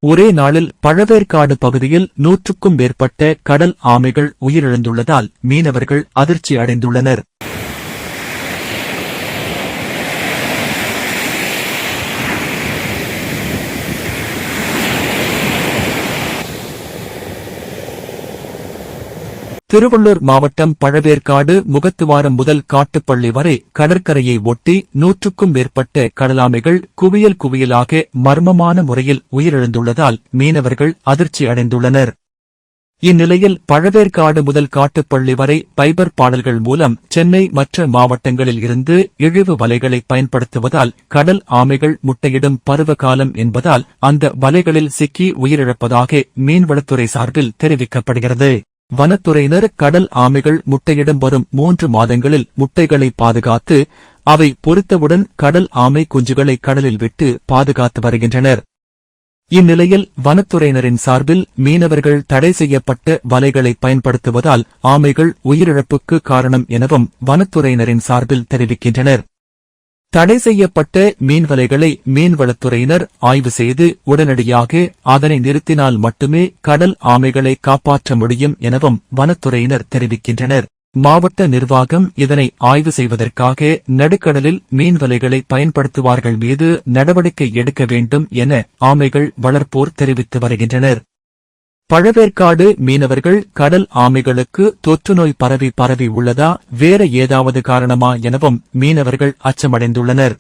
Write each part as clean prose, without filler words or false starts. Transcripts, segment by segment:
ஒரே நாளில் பழவேற்காடு பகுதியில் 100க்கும் மேற்பட்ட கடல் ஆமைகள் உயிரிழந்துள்ளதால் மீனவர்கள் அதிர்ச்சி அடைந்துள்ளனர். திருவள்ளூர் மாவட்டம் பழவேற்காடு முகத்துவாரம் முதல் காட்டுப்பள்ளி வரை கடற்கரையை ஒட்டி 100க்கும் மேற்பட்ட கடலாமைகள் குவியல் குவியலாக மர்மமான முறையில் உயிரிழந்துள்ளதால் மீனவர்கள் அதிர்ச்சி அடைந்துள்ளனர். இந்நிலையில் பழவேற்காடு முதல் காட்டுப்பள்ளி வரை பைபர் பாடல்கள் மூலம் சென்னை மற்ற மாவட்டங்களில் இருந்து இழிவு வலைகளை பயன்படுத்துவதால் கடல் ஆமைகள் முட்டையிடும் பருவகாலம் என்பதால் அந்த வலைகளில் சிக்கி உயிரிழப்பதாக மீன்வளத்துறை சார்பில் தெரிவிக்கப்படுகிறது. வனத்துறையினர் கடல் ஆமைகள் முட்டையிடம் வரும் 3 மாதங்களில் முட்டைகளை பாதுகாத்து அவை பொரித்தவுடன் கடல் ஆமை குஞ்சுகளை கடலில் விட்டு பாதுகாத்து வருகின்றனர். இந்நிலையில் வனத்துறையினரின் சார்பில் மீனவர்கள் தடை செய்யப்பட்ட வலைகளை பயன்படுத்துவதால் ஆமைகள் உயிரிழப்புக்கு காரணம் எனவும் வனத்துறையினரின் சார்பில் தெரிவிக்கின்றனர். தடை செய்யப்பட்ட மீன்வலைகளை மீன்வளத்துறையினர் ஆய்வு செய்து உடனடியாக அதனை நிறுத்தினால் மட்டுமே கடல் ஆமைகளை காப்பாற்ற முடியும் எனவும் வனத்துறையினர் தெரிவிக்கின்றனர். மாவட்ட நிர்வாகம் இதனை ஆய்வு செய்வதற்காக நடுக்கடலில் மீன்வலைகளை பயன்படுத்துவார்கள் மீது நடவடிக்கை எடுக்க வேண்டும் என ஆமைகள் வளர்ப்போர் தெரிவித்து வருகின்றனர். பழவேற்காடு மீனவர்கள் கடல் ஆமைகளுக்கு தொற்றுநோய் பரவி உள்ளதா வேற ஏதாவது காரணமா எனவும் மீனவர்கள் அச்சமடைந்துள்ளனர்.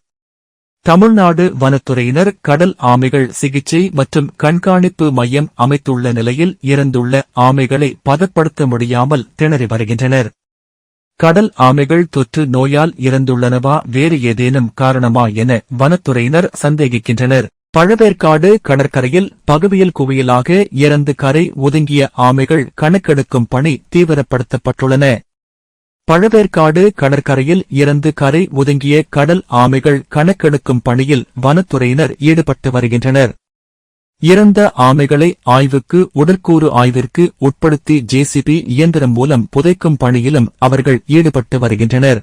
தமிழ்நாடு வனத்துறையினர் கடல் ஆமைகள் சிகிச்சை மற்றும் கண்காணிப்பு மையம் அமைத்துள்ள நிலையில் இறந்துள்ள ஆமைகளை பதப்படுத்த முடியாமல் திணறி வருகின்றனர். கடல் ஆமைகள் தொற்று நோயால் இறந்துள்ளனவா வேறு ஏதேனும் காரணமா என வனத்துறையினர் சந்தேகிக்கின்றனர். பழவேற்காடு கடற்கரையில் பகுவியல் குவியலாக இறந்து கரை ஒதுங்கிய ஆமைகள் கணக்கெடுக்கும் பணி தீவிரப்படுத்தப்பட்டுள்ளன. பழவேற்காடு கடற்கரையில் இறந்து கரை ஒதுங்கிய கடல் ஆமைகள் கணக்கெடுக்கும் பணியில் வனத்துறையினர் ஈடுபட்டு வருகின்றனர். இறந்த ஆமைகளை ஆய்வுக்கு உடற்கூறு ஆய்விற்கு உட்படுத்தி JCB இயந்திரம் மூலம் புதைக்கும் பணியிலும் அவர்கள் ஈடுபட்டு வருகின்றனர்.